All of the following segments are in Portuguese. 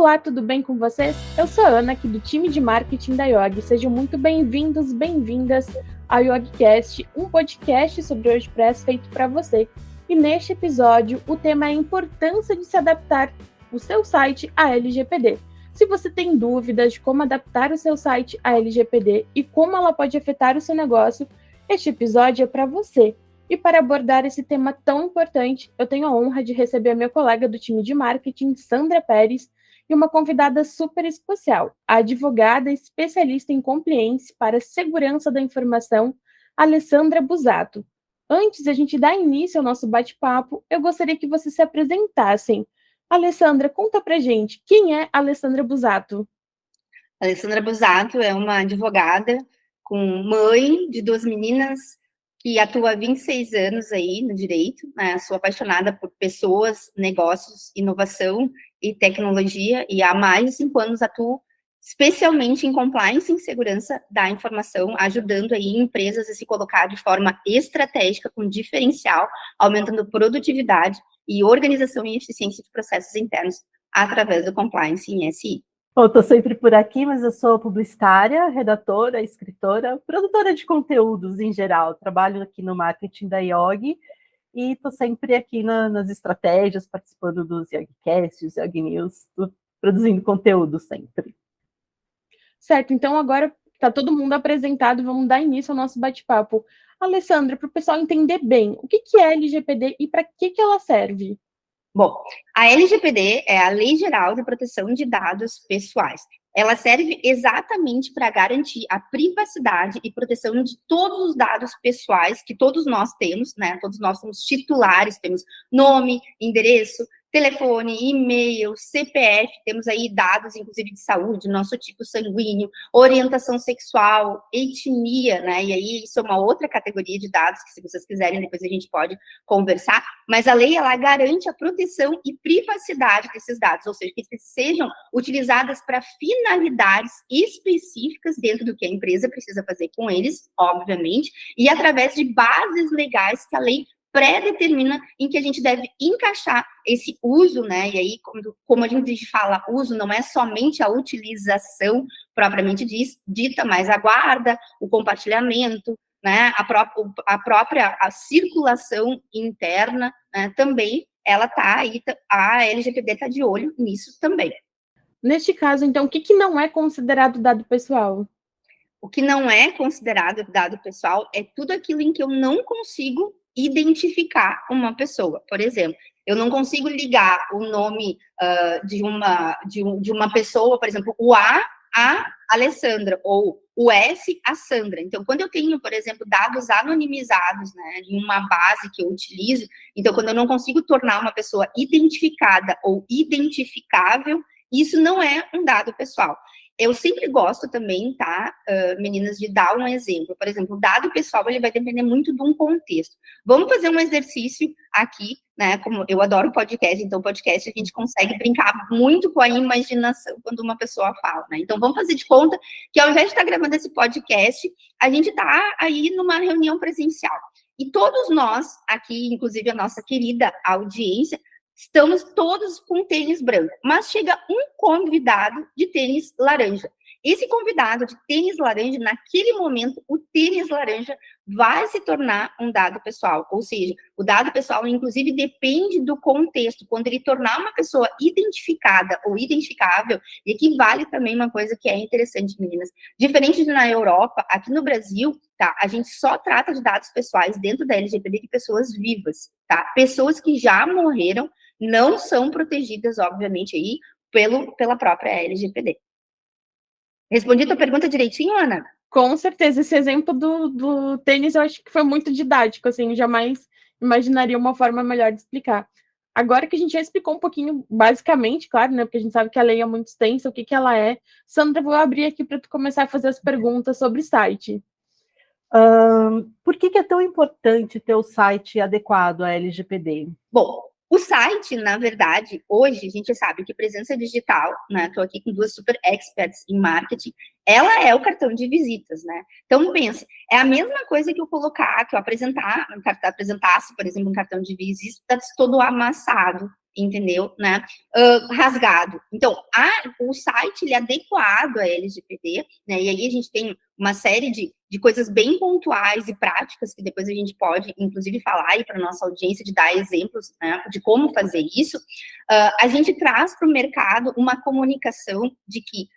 Olá, tudo bem com vocês? Eu sou a Ana, aqui do time de marketing da Yogi. Sejam muito bem-vindos, bem-vindas ao YogiCast, um podcast sobre WordPress feito para você. E neste episódio, o tema é a importância de se adaptar o seu site à LGPD. Se você tem dúvidas de como adaptar o seu site à LGPD e como ela pode afetar o seu negócio, este episódio é para você. E para abordar esse tema tão importante, eu tenho a honra de receber a minha colega do time de marketing, Sandra Pérez, e uma convidada super especial, a advogada especialista em compliance para segurança da informação, Alessandra Busato. Antes de a gente dar início ao nosso bate-papo, eu gostaria que vocês se apresentassem. Alessandra, conta pra gente, quem é Alessandra Busato? Alessandra Busato é uma advogada com mãe de duas meninas que atua há 26 anos aí no direito, né? Sou apaixonada por pessoas, negócios, inovação e tecnologia e há mais de 5 anos atuo especialmente em compliance e segurança da informação, ajudando aí empresas a se colocar de forma estratégica com diferencial, aumentando produtividade e organização e eficiência de processos internos através do compliance em SI. Bom, estou sempre por aqui, mas eu sou publicitária, redatora, escritora, produtora de conteúdos em geral. Trabalho aqui no marketing da Yogi e estou sempre aqui nas estratégias, participando dos YogiCasts, Yogi News, produzindo conteúdo sempre. Certo, então agora está todo mundo apresentado, vamos dar início ao nosso bate-papo. Alessandra, para o pessoal entender bem, o que é LGPD e para que ela serve? Bom, a LGPD é a Lei Geral de Proteção de Dados Pessoais. Ela serve exatamente para garantir a privacidade e proteção de todos os dados pessoais que todos nós temos, né? Todos nós somos titulares, temos nome, endereço, telefone, e-mail, CPF, temos aí dados, inclusive, de saúde, nosso tipo sanguíneo, orientação sexual, etnia, né? E aí isso é uma outra categoria de dados que, se vocês quiserem, depois a gente pode conversar. Mas a lei, ela garante a proteção e privacidade desses dados, ou seja, que sejam utilizadas para finalidades específicas dentro do que a empresa precisa fazer com eles, obviamente, e através de bases legais que a lei pré-determina em que a gente deve encaixar esse uso, né? E aí, como a gente fala, uso não é somente a utilização propriamente dita, mas a guarda, o compartilhamento, né? A própria circulação interna, né? Também ela tá aí, a LGPD está de olho nisso também. Neste caso, então, o que não é considerado dado pessoal? O que não é considerado dado pessoal é tudo aquilo em que eu não consigo identificar uma pessoa. Por exemplo, eu não consigo ligar o nome de uma pessoa, por exemplo, o A Alessandra, ou o S a Sandra. Então, quando eu tenho, por exemplo, dados anonimizados, né, em uma base que eu utilizo, então, quando eu não consigo tornar uma pessoa identificada ou identificável, isso não é um dado pessoal. Eu sempre gosto também, tá, meninas, de dar um exemplo. Por exemplo, o dado pessoal, ele vai depender muito de um contexto. Vamos fazer um exercício aqui, né, como eu adoro podcast, então podcast a gente consegue brincar muito com a imaginação quando uma pessoa fala, né? Então, vamos fazer de conta que ao invés de estar gravando esse podcast, a gente está aí numa reunião presencial. E todos nós, aqui, inclusive a nossa querida audiência, estamos todos com tênis branco, mas chega um convidado de tênis laranja. Esse convidado de tênis laranja, naquele momento, o tênis laranja vai se tornar um dado pessoal. Ou seja, o dado pessoal, inclusive, depende do contexto. Quando ele tornar uma pessoa identificada ou identificável, e aqui vale também uma coisa que é interessante, meninas. Diferente de na Europa, aqui no Brasil, tá, a gente só trata de dados pessoais dentro da LGPD de pessoas vivas, tá? Pessoas que já morreram não são protegidas, obviamente, aí pela própria LGPD. Respondi tua pergunta direitinho, Ana? Com certeza, esse exemplo do tênis eu acho que foi muito didático, assim, jamais imaginaria uma forma melhor de explicar. Agora que a gente já explicou um pouquinho, basicamente, claro, né, porque a gente sabe que a lei é muito extensa, o que ela é. Sandra, vou abrir aqui para tu começar a fazer as perguntas sobre o site. Por que é tão importante ter o site adequado à LGPD? Bom, o site, na verdade, hoje a gente sabe que presença digital, né? Estou aqui com duas super experts em marketing, ela é o cartão de visitas, né? Então, pensa, é a mesma coisa que eu colocar, que eu apresentasse, por exemplo, um cartão de visitas todo amassado, entendeu? Né? Rasgado. Então, o site ele é adequado à LGPD, né? E aí a gente tem uma série de coisas bem pontuais e práticas que depois a gente pode, inclusive, falar aí para a nossa audiência, de dar exemplos, né, de como fazer isso. A gente traz para o mercado uma comunicação de que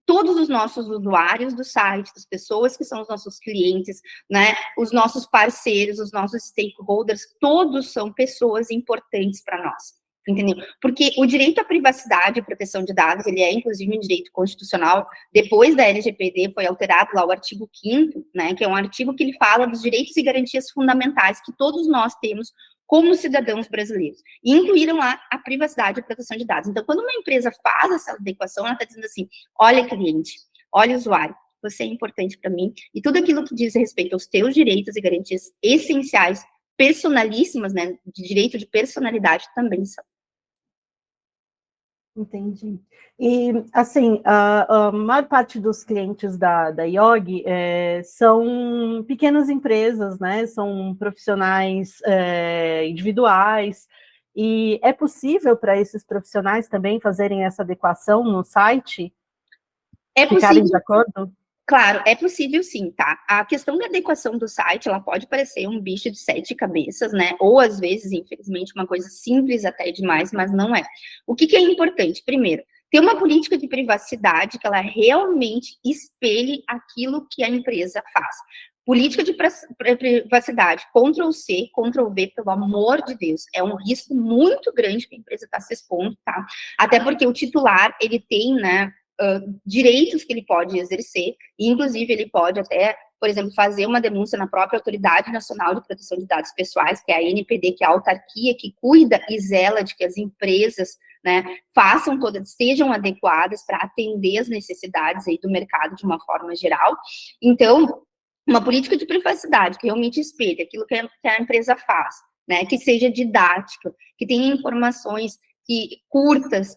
todos os nossos usuários do site, as pessoas que são os nossos clientes, né, os nossos parceiros, os nossos stakeholders, todos são pessoas importantes para nós, entendeu? Porque o direito à privacidade e proteção de dados, ele é, inclusive, um direito constitucional. Depois da LGPD, foi alterado lá o artigo 5º, né, que é um artigo que ele fala dos direitos e garantias fundamentais que todos nós temos como cidadãos brasileiros, e incluíram lá a privacidade e a proteção de dados. Então, quando uma empresa faz essa adequação, ela está dizendo assim, olha, cliente, olha, usuário, você é importante para mim, e tudo aquilo que diz respeito aos teus direitos e garantias essenciais, personalíssimas, né, de direito de personalidade, também são. Entendi. E, assim, a maior parte dos clientes da IOG são pequenas empresas, né? São profissionais individuais, e é possível para esses profissionais também fazerem essa adequação no site? É Ficarem possível. de acordo? Claro, é possível sim, tá? A questão da adequação do site, ela pode parecer um bicho de 7 cabeças, né? Ou, às vezes, infelizmente, uma coisa simples até demais, mas não é. O que é importante? Primeiro, ter uma política de privacidade que ela realmente espelhe aquilo que a empresa faz. Política de privacidade, Ctrl+C, Ctrl+V, pelo amor de Deus, é um risco muito grande que a empresa está se expondo, tá? Até porque o titular, ele tem, né, direitos que ele pode exercer, e inclusive ele pode até, por exemplo, fazer uma denúncia na própria Autoridade Nacional de Proteção de Dados Pessoais, que é a ANPD, que é a autarquia que cuida e zela de que as empresas, né, façam todas, estejam adequadas para atender as necessidades aí do mercado de uma forma geral. Então, uma política de privacidade que realmente espelhe aquilo que a empresa faz, né, que seja didática, que tenha informações curtas,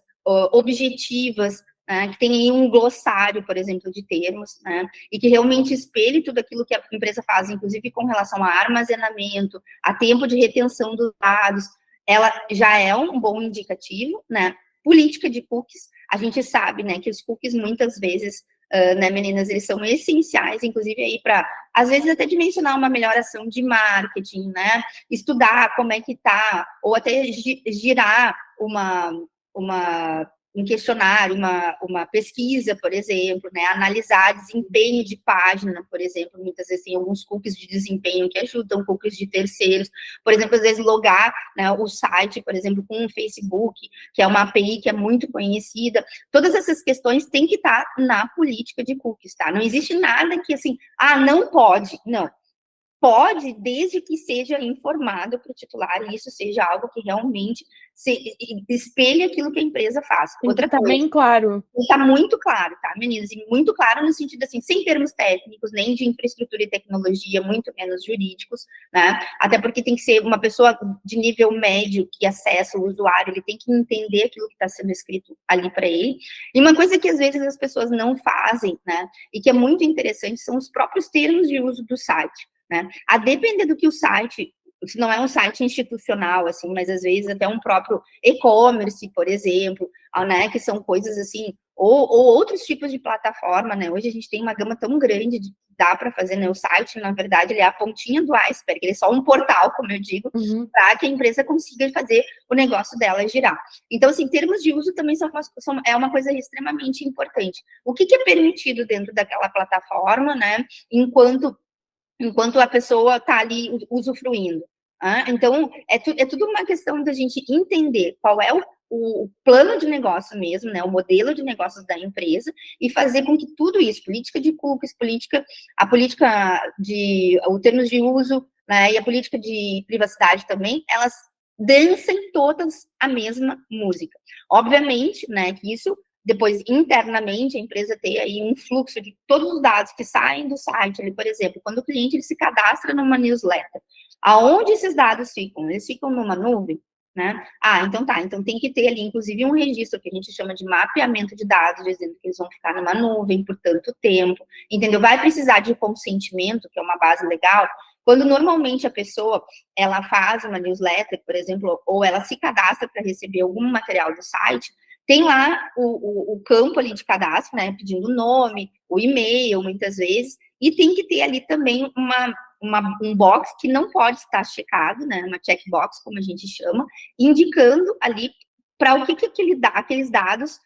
objetivas, que tem aí um glossário, por exemplo, de termos, né, e que realmente espelhe tudo aquilo que a empresa faz, inclusive com relação a armazenamento, a tempo de retenção dos dados, ela já é um bom indicativo, né. Política de cookies, a gente sabe, né, que os cookies muitas vezes, né, meninas, eles são essenciais, inclusive aí para, às vezes, até dimensionar uma melhor ação de marketing, né, estudar como é que tá, ou até girar um questionário, uma pesquisa, por exemplo, né, analisar desempenho de página, por exemplo, muitas vezes tem alguns cookies de desempenho que ajudam, cookies de terceiros, por exemplo, às vezes logar, né, o site, por exemplo, com o Facebook, que é uma API que é muito conhecida, todas essas questões têm que estar na política de cookies, tá? Não existe nada que, assim, não pode, não. Pode, desde que seja informado para o titular, e isso seja algo que realmente espelhe aquilo que a empresa faz. Outra coisa, bem claro. Está muito claro, tá, meninas? E muito claro no sentido, assim, sem termos técnicos, nem de infraestrutura e tecnologia, muito menos jurídicos, né? Até porque tem que ser uma pessoa de nível médio que acessa o usuário, ele tem que entender aquilo que está sendo escrito ali para ele. E uma coisa que, às vezes, as pessoas não fazem, né? E que é muito interessante, são os próprios termos de uso do site, né? A depender do que o site, se não é um site institucional, assim, mas às vezes até um próprio e-commerce, por exemplo, né, que são coisas assim, ou outros tipos de plataforma, né? Hoje a gente tem uma gama tão grande de dá para fazer, né? O site, na verdade, ele é a pontinha do iceberg, ele é só um portal, como eu digo, para que a empresa consiga fazer o negócio dela girar. Então, assim, termos de uso também é uma coisa extremamente importante. O que é permitido dentro daquela plataforma, né? Enquanto a pessoa está ali usufruindo. Então, é tudo uma questão da gente entender qual é o plano de negócio mesmo, né, o modelo de negócios da empresa, e fazer com que tudo isso, política de cookies, o termos de uso, né, e a política de privacidade também, elas dancem todas a mesma música. Obviamente, né, que isso depois, internamente, a empresa ter aí um fluxo de todos os dados que saem do site, ali, por exemplo, quando o cliente ele se cadastra numa newsletter, aonde esses dados ficam? Eles ficam numa nuvem, né? Então tá, então tem que ter ali, inclusive, um registro que a gente chama de mapeamento de dados, dizendo que eles vão ficar numa nuvem por tanto tempo, entendeu? Vai precisar de consentimento, que é uma base legal, Quando normalmente a pessoa, ela faz uma newsletter, por exemplo, ou ela se cadastra para receber algum material do site, tem lá o campo ali de cadastro, né, pedindo o nome, o e-mail, muitas vezes, e tem que ter ali também um box que não pode estar checado, né, uma checkbox, como a gente chama, indicando ali para o que aqueles dados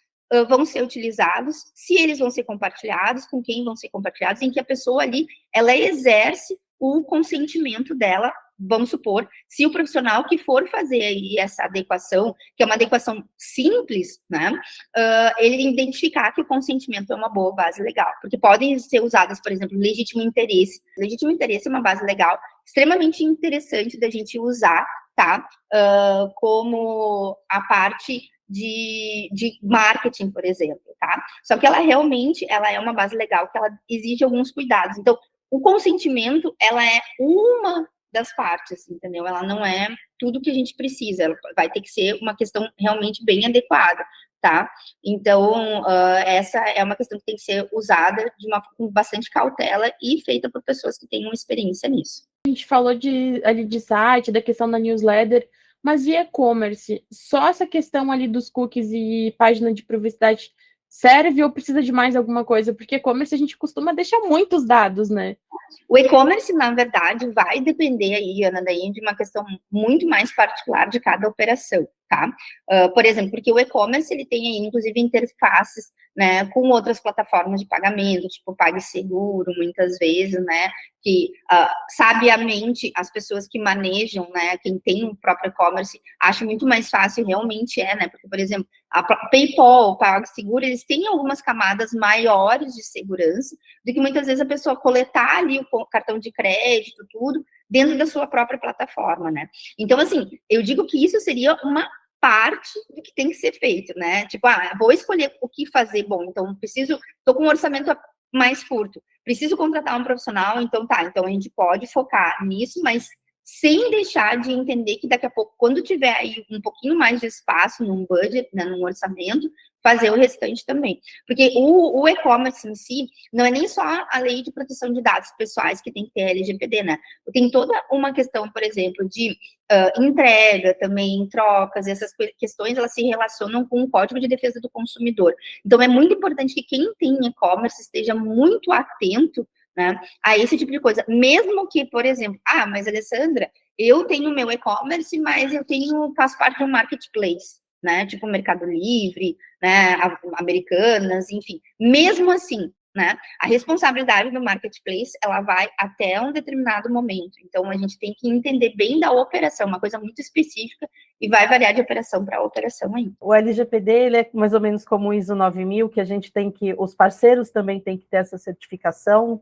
vão ser utilizados, se eles vão ser compartilhados, com quem vão ser compartilhados, em que a pessoa ali, ela exerce o consentimento dela, vamos supor, se o profissional que for fazer aí essa adequação, que é uma adequação simples, né, ele identificar que o consentimento é uma boa base legal, porque podem ser usadas, por exemplo, legítimo interesse. Legítimo interesse é uma base legal extremamente interessante da gente usar, tá, como a parte de marketing, por exemplo, tá? Só que ela realmente, ela é uma base legal, que ela exige alguns cuidados. Então, o consentimento, ela é uma das partes, entendeu? Ela não é tudo que a gente precisa, ela vai ter que ser uma questão realmente bem adequada, tá? Então, essa é uma questão que tem que ser usada com bastante cautela e feita por pessoas que tenham experiência nisso. A gente falou ali de site, da questão da newsletter, mas e e-commerce? Só essa questão ali dos cookies e página de privacidade serve ou precisa de mais alguma coisa? Porque e-commerce a gente costuma deixar muitos dados, né? O e-commerce, na verdade, vai depender aí, Ana, daí de uma questão muito mais particular de cada operação, tá? Por exemplo, porque o e-commerce, ele tem aí, inclusive, interfaces, né, com outras plataformas de pagamento, tipo PagSeguro, muitas vezes, né, que, sabiamente, as pessoas que manejam, né, quem tem o próprio e-commerce, acham muito mais fácil, realmente né, porque, por exemplo, a PayPal, o PagSeguro, eles têm algumas camadas maiores de segurança do que muitas vezes a pessoa coletar ali o cartão de crédito, tudo, dentro da sua própria plataforma, né? Então, assim, eu digo que isso seria uma parte do que tem que ser feito, né? Tipo, vou escolher o que fazer, bom, então tô com um orçamento mais curto, preciso contratar um profissional, então então a gente pode focar nisso, mas sem deixar de entender que daqui a pouco, quando tiver aí um pouquinho mais de espaço num budget, né, num orçamento, fazer o restante também. Porque o e-commerce em si, não é nem só a lei de proteção de dados pessoais que tem que ter a LGPD, né? Tem toda uma questão, por exemplo, de entrega também, trocas, essas questões, elas se relacionam com o Código de Defesa do Consumidor. Então, é muito importante que quem tem e-commerce esteja muito atento, né, a esse tipo de coisa. Mesmo que, por exemplo, mas Alessandra, eu tenho meu e-commerce, mas faço parte de um marketplace, né, tipo Mercado Livre, né, Americanas, enfim. Mesmo assim, né, a responsabilidade do marketplace, ela vai até um determinado momento. Então, a gente tem que entender bem da operação, uma coisa muito específica, e vai variar de operação para operação aí. O LGPD, ele é mais ou menos como o ISO 9000, que a gente tem que, os parceiros também têm que ter essa certificação?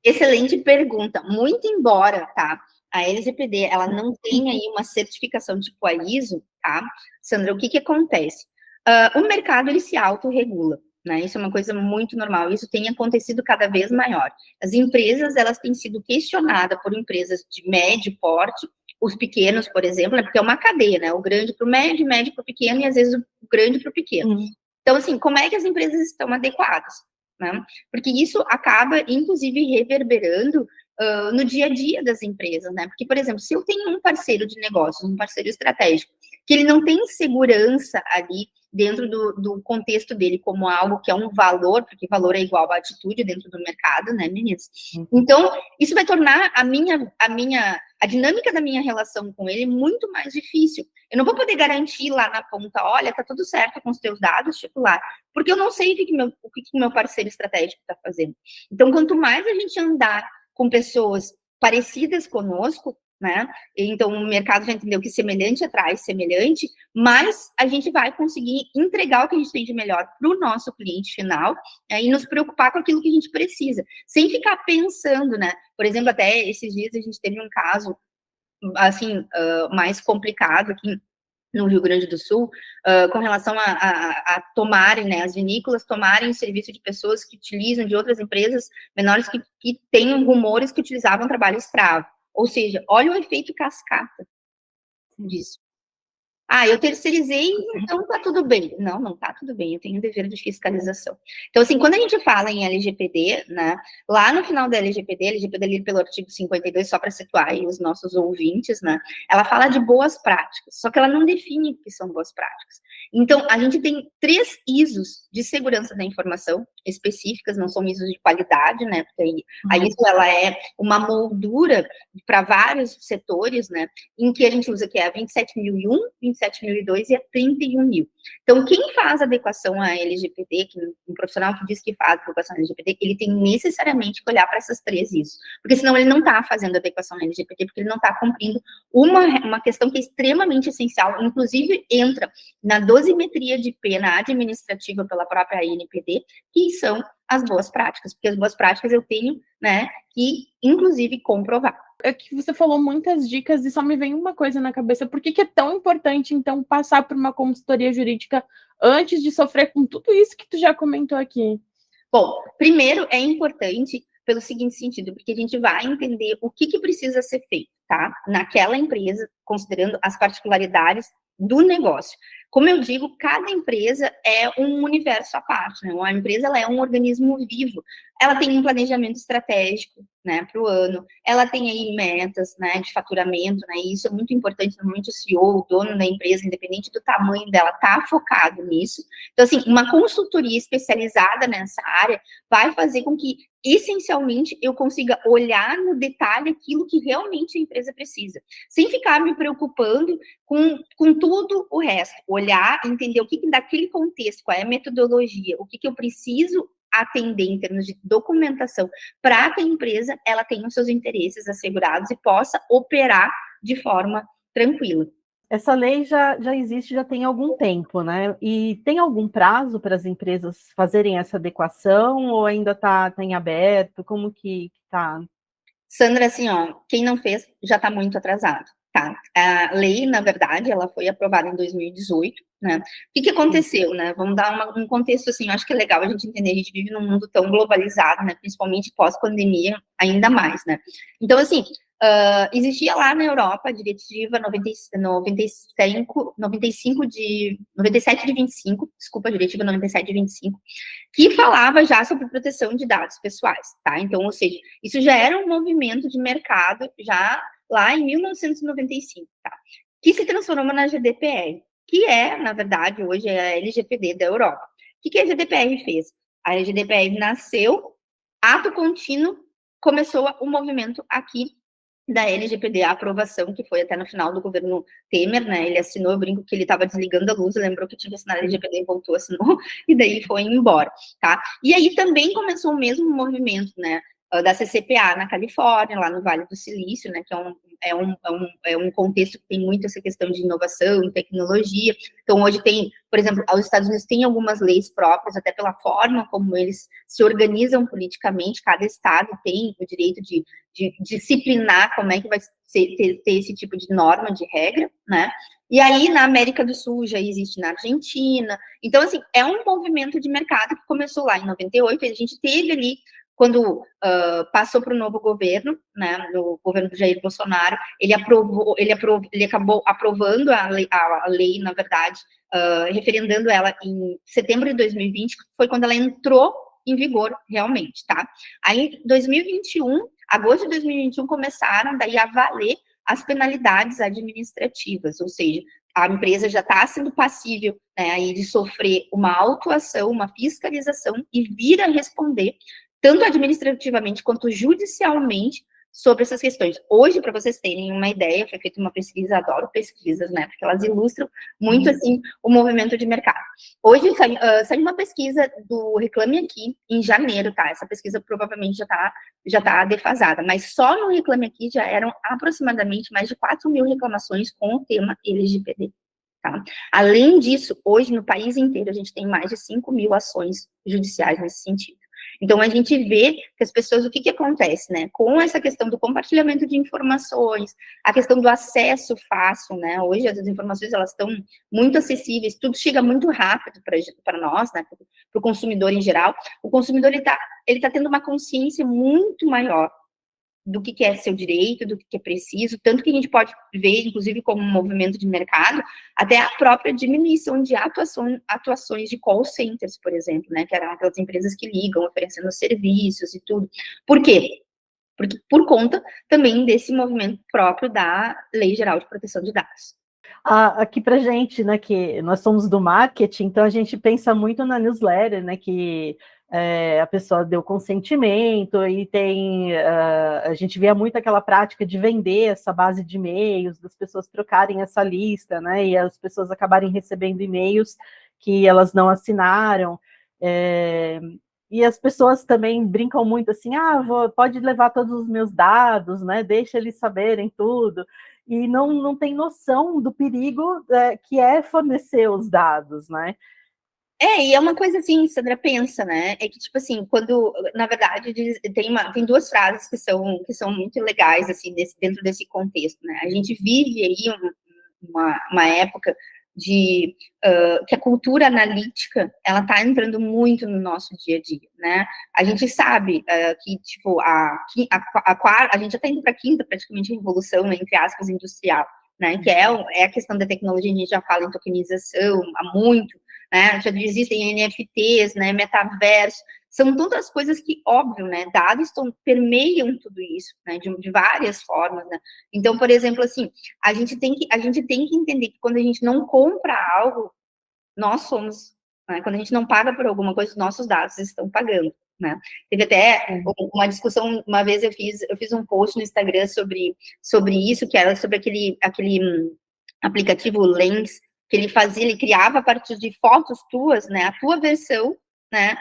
Excelente pergunta. Muito embora, tá, a LGPD, ela não tem aí uma certificação tipo a ISO, tá? Sandra, o que acontece? O mercado, ele se autorregula, né? Isso é uma coisa muito normal. Isso tem acontecido cada vez maior. As empresas, elas têm sido questionadas por empresas de médio porte, os pequenos, por exemplo, né? Porque é uma cadeia, né? O grande para o médio, médio para o pequeno, e às vezes o grande para o pequeno. Então, assim, como é que as empresas estão adequadas? Né? Porque isso acaba, inclusive, reverberando no dia a dia das empresas, né? Porque, por exemplo, se eu tenho um parceiro de negócios, um parceiro estratégico, que ele não tem segurança ali dentro do contexto dele como algo que é um valor, porque valor é igual a atitude dentro do mercado, né, meninas? Então, isso vai tornar a dinâmica da minha relação com ele muito mais difícil. Eu não vou poder garantir lá na ponta, olha, tá tudo certo com os teus dados, titular, porque eu não sei o que meu parceiro estratégico está fazendo. Então, quanto mais a gente andar com pessoas parecidas conosco, né? Então, o mercado já entendeu que semelhante atrai semelhante, mas a gente vai conseguir entregar o que a gente tem de melhor para o nosso cliente final, e nos preocupar com aquilo que a gente precisa, sem ficar pensando, né? Por exemplo, até esses dias a gente teve um caso, assim, mais complicado aqui no Rio Grande do Sul, com relação a tomarem, né, as vinícolas tomarem o serviço de pessoas que utilizam de outras empresas menores que tenham rumores que utilizavam trabalho escravo. Ou seja, olha o efeito cascata disso. Eu terceirizei, então tá tudo bem. Não, não tá tudo bem, eu tenho dever de fiscalização. Então, assim, quando a gente fala em LGPD, né, lá no final da LGPD ali pelo artigo 52, só para situar aí os nossos ouvintes, né, ela fala de boas práticas, só que ela não define o que são boas práticas. Então, a gente tem 3 ISOs de segurança da informação específicas, não são ISOs de qualidade, né, porque a ISO, ela é uma moldura para vários setores, né, em que a gente usa que é a 27001, 27002 e a 31000. Então, quem faz adequação à LGPD, um profissional que diz que faz adequação à LGPD, ele tem necessariamente que olhar para essas 3 ISOs, porque senão ele não está fazendo adequação à LGPD, porque ele não está cumprindo uma questão que é extremamente essencial, inclusive entra na dosimetria de pena administrativa pela própria ANPD, que são as boas práticas, porque as boas práticas eu tenho, né, que, inclusive, comprovar. É que você falou muitas dicas e só me vem uma coisa na cabeça. Por que é tão importante, então, passar por uma consultoria jurídica antes de sofrer com tudo isso que tu já comentou aqui? Bom, primeiro é importante pelo seguinte sentido, porque a gente vai entender o que precisa ser feito, tá? Naquela empresa, considerando as particularidades do negócio. Como eu digo, cada empresa é um universo à parte, né? Uma empresa, ela é um organismo vivo. Ela tem um planejamento estratégico, né, para o ano. Ela tem aí metas, né, de faturamento, né? E isso é muito importante. Normalmente o CEO, o dono da empresa, independente do tamanho dela, está focado nisso. Então, assim, uma consultoria especializada nessa área vai fazer com que, essencialmente, eu consiga olhar no detalhe aquilo que realmente a empresa precisa, sem ficar me preocupando com tudo o resto. Olhar, entender o que daquele contexto, qual é a metodologia, o que eu preciso atender em termos de documentação, para que a empresa ela tenha os seus interesses assegurados e possa operar de forma tranquila. Essa lei já existe, já tem algum tempo, né? E tem algum prazo para as empresas fazerem essa adequação ou ainda está em aberto? Como que está? Sandra, assim, ó, quem não fez já está muito atrasado, tá? A lei, na verdade, ela foi aprovada em 2018, né? O que aconteceu, né? Vamos dar um contexto, assim, eu acho que é legal a gente entender, a gente vive num mundo tão globalizado, né? Principalmente pós-pandemia, ainda mais, né? Então, assim, existia lá na Europa a diretiva 97 de 25, desculpa, a diretiva 97 de 25, que falava já sobre proteção de dados pessoais, tá? Então, ou seja, isso já era um movimento de mercado já lá em 1995, tá? Que se transformou na GDPR, que é, na verdade, hoje é a LGPD da Europa. O que a GDPR fez? A GDPR nasceu, ato contínuo, começou o movimento aqui da LGPD, a aprovação, que foi até no final do governo Temer, né, ele assinou, eu brinco que ele estava desligando a luz, lembrou que tinha que assinar a LGPD e voltou, assinou, e daí foi embora, tá? E aí também começou o mesmo movimento, né, da CCPA na Califórnia, lá no Vale do Silício, né, que é um contexto que tem muito essa questão de inovação, tecnologia. Então, hoje tem, por exemplo, os Estados Unidos têm algumas leis próprias, até pela forma como eles se organizam politicamente, cada estado tem o direito de disciplinar como é que vai ter esse tipo de norma, de regra, né? E aí, na América do Sul, já existe na Argentina. Então, assim, é um movimento de mercado que começou lá em 98, e a gente teve ali, quando passou para o novo governo, né, no governo do Jair Bolsonaro, ele acabou aprovando a lei, na verdade, referendando ela em setembro de 2020, foi quando ela entrou em vigor realmente, tá? Aí, em 2021, agosto de 2021, começaram daí a valer as penalidades administrativas, ou seja, a empresa já está sendo passível, né, aí de sofrer uma autuação, uma fiscalização e vir a responder tanto administrativamente quanto judicialmente sobre essas questões. Hoje, para vocês terem uma ideia, foi feita uma pesquisa, adoro pesquisas, né, porque elas ilustram muito, assim, o movimento de mercado. Hoje, saiu uma pesquisa do Reclame Aqui, em janeiro, tá? Essa pesquisa provavelmente já tá defasada, mas só no Reclame Aqui já eram aproximadamente mais de 4.000 reclamações com o tema LGPD, tá? Além disso, hoje, no país inteiro, a gente tem mais de 5.000 ações judiciais nesse sentido. Então, a gente vê que as pessoas, o que acontece, né? Com essa questão do compartilhamento de informações, a questão do acesso fácil, né? Hoje, as informações, elas estão muito acessíveis, tudo chega muito rápido para nós, né? Para o consumidor em geral. O consumidor, ele tá tendo uma consciência muito maior do que é seu direito, do que é preciso, tanto que a gente pode ver, inclusive, como um movimento de mercado, até a própria diminuição de atuações de call centers, por exemplo, né, que eram aquelas empresas que ligam, oferecendo serviços e tudo. Por quê? Porque por conta também desse movimento próprio da Lei Geral de Proteção de Dados. Aqui para gente, né, que nós somos do marketing, então a gente pensa muito na newsletter, né, que a pessoa deu consentimento e a gente via muito aquela prática de vender essa base de e-mails, das pessoas trocarem essa lista, né, e as pessoas acabarem recebendo e-mails que elas não assinaram, e as pessoas também brincam muito assim, pode levar todos os meus dados, né, deixa eles saberem tudo, e não tem noção do perigo que é fornecer os dados, né? E é uma coisa assim, Sandra, pensa, né? É que, tipo assim, quando, na verdade, tem duas frases que são muito legais, assim, dentro desse contexto, né? A gente vive aí uma época que a cultura analítica, ela tá entrando muito no nosso dia a dia, né? A gente sabe que, tipo, a gente já tá indo para a quinta, praticamente, revolução, né, entre aspas, industrial, né? Que é a questão da tecnologia, a gente já fala em tokenização há muito, né, já existem NFTs, né, metaverso, são todas coisas que, óbvio, né, dados permeiam tudo isso, né, de várias formas, né. Então, por exemplo, assim, a gente tem que entender que quando a gente não compra algo, nós somos, né, quando a gente não paga por alguma coisa, os nossos dados estão pagando, né. Teve até uma discussão, uma vez eu fiz um post no Instagram sobre isso, que era sobre aquele aplicativo Lens, que ele criava a partir de fotos tuas, né, a tua versão, né,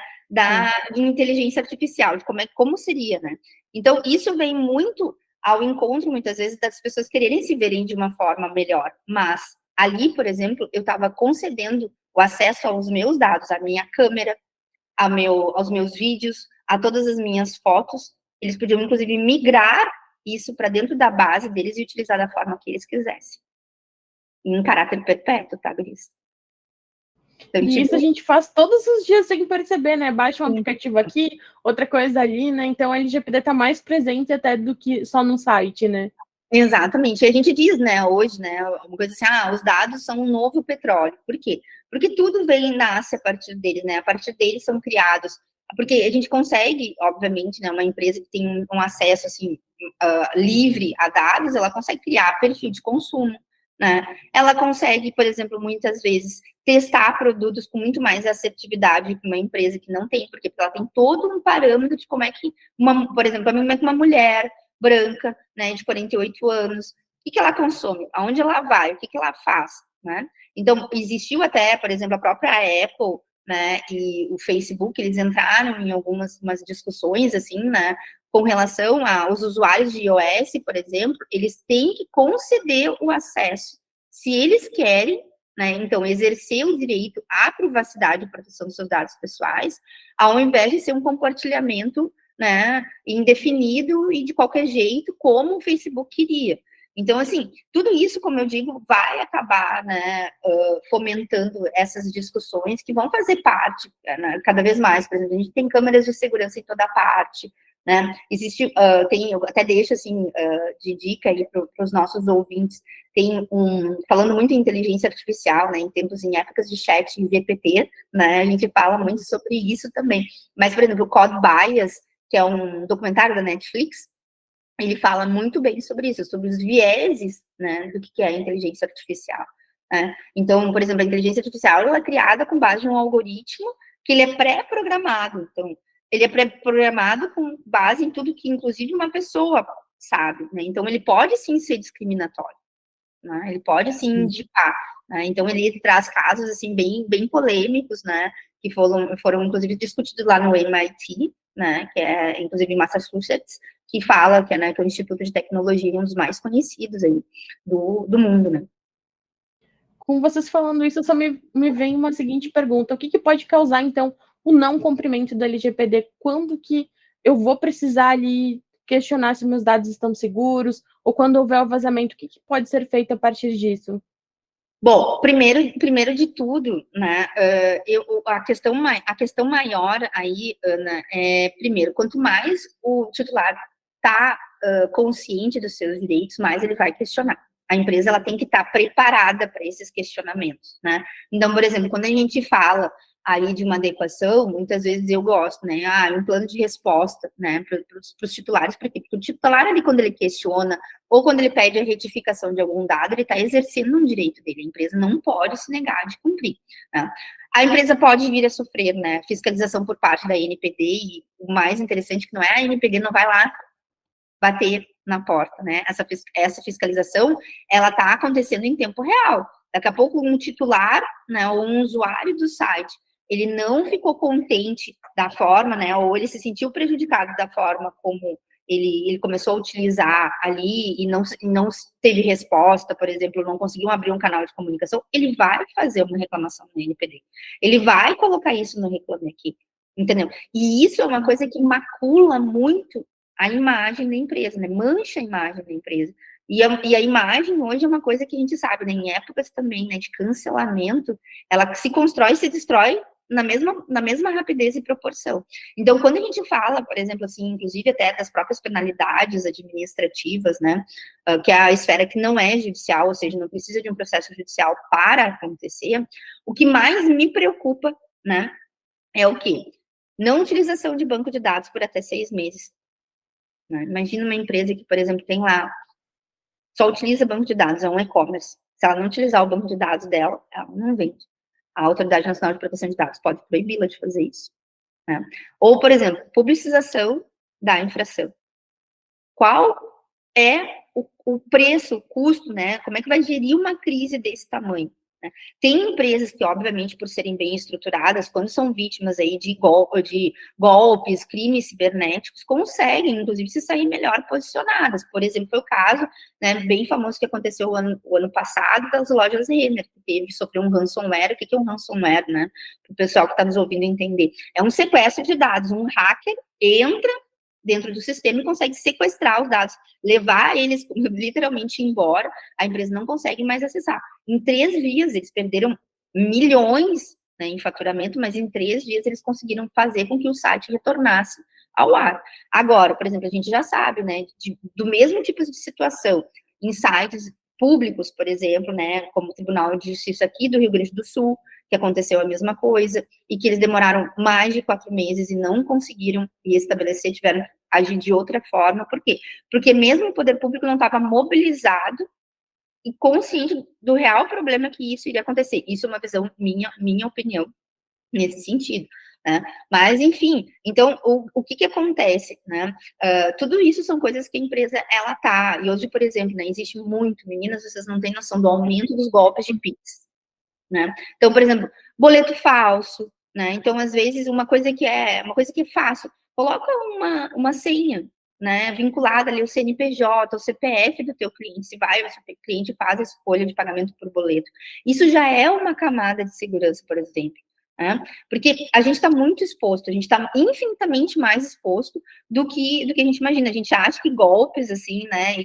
de inteligência artificial, de como seria, né. Então, isso vem muito ao encontro, muitas vezes, das pessoas quererem se verem de uma forma melhor, mas ali, por exemplo, eu estava concedendo o acesso aos meus dados, à minha câmera, aos meus vídeos, a todas as minhas fotos, eles podiam, inclusive, migrar isso para dentro da base deles e utilizar da forma que eles quisessem. Em caráter perpétuo, tá, Gris? Então, e isso a gente faz todos os dias sem perceber, né? Baixa um aplicativo aqui, outra coisa ali, né? Então a LGPD está mais presente até do que só no site, né? Exatamente. E a gente diz, né, hoje, né, uma coisa assim, os dados são um novo petróleo. Por quê? Porque tudo nasce a partir deles, né? A partir deles são criados. Porque a gente consegue, obviamente, né, uma empresa que tem um acesso, assim, livre a dados, ela consegue criar perfil de consumo, né? Ela consegue, por exemplo, muitas vezes, testar produtos com muito mais assertividade que uma empresa que não tem, porque ela tem todo um parâmetro de como é que, por exemplo, uma mulher branca, né, de 48 anos, o que ela consome, aonde ela vai, o que ela faz, né? Então, existiu até, por exemplo, a própria Apple, né, e o Facebook, eles entraram em algumas discussões, assim, né, com relação aos usuários de iOS, por exemplo, eles têm que conceder o acesso, se eles querem, né, então, exercer o direito à privacidade e proteção dos seus dados pessoais, ao invés de ser um compartilhamento, né, indefinido e de qualquer jeito, como o Facebook queria. Então, assim, tudo isso, como eu digo, vai acabar, né, fomentando essas discussões que vão fazer parte, né, cada vez mais. Por exemplo, a gente tem câmeras de segurança em toda parte, né, eu até deixo, assim, de dica aí para os nossos ouvintes, falando muito em inteligência artificial, né, em épocas de chat em GPT, né, a gente fala muito sobre isso também. Mas, por exemplo, o Code Bias, que é um documentário da Netflix, ele fala muito bem sobre isso, sobre os vieses, né, do que é a inteligência artificial, né? Então, por exemplo, a inteligência artificial, ela é criada com base em um algoritmo que ele é pré-programado. Então, ele é pré-programado com base em tudo que, inclusive, uma pessoa sabe, né? Então, ele pode, sim, ser discriminatório, né? Ele pode, sim, indicar, né? Então, ele traz casos, assim, bem polêmicos, né? Que foram, inclusive, discutidos lá no MIT, né? Que é, inclusive, em Massachusetts, que fala que é o Instituto de Tecnologia, um dos mais conhecidos aí do mundo, né? Com vocês falando isso, só me vem uma seguinte pergunta. O que pode causar, então, o não cumprimento do LGPD? Quando que eu vou precisar ali questionar se meus dados estão seguros? Ou quando houver o vazamento, o que pode ser feito a partir disso? Bom, primeiro de tudo, né, a questão maior aí, Ana, primeiro, quanto mais o titular está consciente dos seus direitos, mais ele vai questionar. A empresa ela tem que estar preparada para esses questionamentos, né? Então, por exemplo, quando a gente fala aí de uma adequação, muitas vezes eu gosto, né? Um plano de resposta, né? Para os titulares, porque o titular ali, quando ele questiona ou quando ele pede a retificação de algum dado, ele está exercendo um direito dele. A empresa não pode se negar de cumprir, né? A empresa pode vir a sofrer, né? Fiscalização por parte da ANPD, e o mais interessante é que não é a ANPD, não vai lá bater na porta, né? Essa fiscalização, ela está acontecendo em tempo real. Daqui a pouco, um titular, né, ou um usuário do site, ele não ficou contente da forma, né, ou ele se sentiu prejudicado da forma como ele começou a utilizar ali e não teve resposta, por exemplo, não conseguiu abrir um canal de comunicação, ele vai fazer uma reclamação no NPD. Ele vai colocar isso no Reclame Aqui, entendeu? E isso é uma coisa que macula muito a imagem da empresa, né? Mancha a imagem da empresa. E a imagem hoje é uma coisa que a gente sabe, né? Em épocas também, né, de cancelamento, ela se constrói e se destrói na mesma rapidez e proporção. Então, quando a gente fala, por exemplo, assim, inclusive até das próprias penalidades administrativas, né, que é a esfera que não é judicial, ou seja, não precisa de um processo judicial para acontecer, o que mais me preocupa, né, é o quê? Não utilização de banco de dados por até 6 meses. Né? Imagina uma empresa que, por exemplo, tem lá, só utiliza banco de dados, é um e-commerce. Se ela não utilizar o banco de dados dela, ela não vende. A Autoridade Nacional de Proteção de Dados pode proibi-la de fazer isso. Né? Ou, por exemplo, publicização da infração. Qual é o preço, o custo, né? Como é que vai gerir uma crise desse tamanho? Né? Tem empresas que, obviamente, por serem bem estruturadas, quando são vítimas aí de golpes, crimes cibernéticos, conseguem, inclusive, se sair melhor posicionadas. Por exemplo, foi o caso, né, bem famoso que aconteceu o ano passado das lojas Renner, que sofreu um ransomware. O que é um ransomware, né? Para o pessoal que está nos ouvindo entender. É um sequestro de dados. Um hacker entra dentro do sistema e consegue sequestrar os dados, levar eles literalmente embora, a empresa não consegue mais acessar. Em 3 dias, eles perderam milhões, né, em faturamento, mas em 3 dias eles conseguiram fazer com que o site retornasse ao ar. Agora, por exemplo, a gente já sabe, né, do mesmo tipo de situação, em sites públicos, por exemplo, né, como o Tribunal de Justiça aqui do Rio Grande do Sul, que aconteceu a mesma coisa, e que eles demoraram mais de 4 meses e não conseguiram estabelecer, tiveram que agir de outra forma. Por quê? Porque mesmo o poder público não estava mobilizado e consciente do real problema que isso iria acontecer. Isso é uma visão minha opinião, nesse sentido. Né? Mas, enfim, então, o que acontece, né? Tudo isso são coisas que a empresa, ela tá, e hoje, por exemplo, né, existe muito, meninas, vocês não têm noção do aumento dos golpes de Pix, né? Então, por exemplo, boleto falso, né? Então, às vezes, uma coisa que é fácil, coloca uma senha, né, vinculada ali ao CNPJ, ao CPF do teu cliente, se vai, o seu cliente faz a escolha de pagamento por boleto. Isso já é uma camada de segurança, por exemplo. Né? Porque a gente está muito exposto, a gente está infinitamente mais exposto do que a gente imagina. A gente acha que golpes, assim, né,